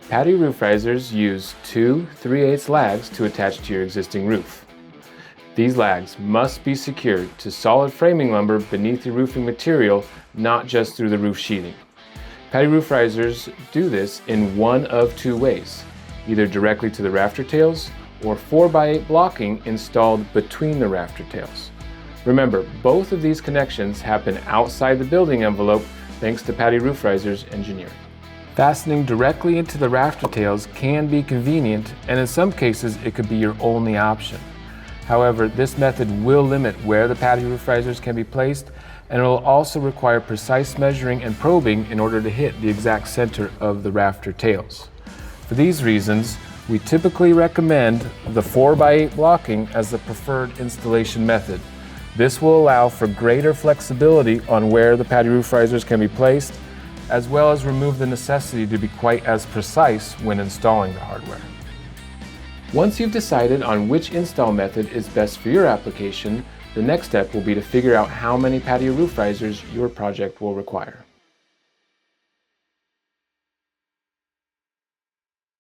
Patio roof risers use two 3/8 lags to attach to your existing roof. These lags must be secured to solid framing lumber beneath your roofing material, not just through the roof sheathing. Patio roof risers do this in one of two ways, either directly to the rafter tails or 4x8 blocking installed between the rafter tails. Remember, both of these connections happen outside the building envelope thanks to Patio Roof Risers engineering. Fastening directly into the rafter tails can be convenient, and in some cases it could be your only option. However, this method will limit where the patio roof risers can be placed, and it will also require precise measuring and probing in order to hit the exact center of the rafter tails. For these reasons, we typically recommend the 4x8 blocking as the preferred installation method. This will allow for greater flexibility on where the patio roof risers can be placed, as well as remove the necessity to be quite as precise when installing the hardware. Once you've decided on which install method is best for your application, the next step will be to figure out how many patio roof risers your project will require.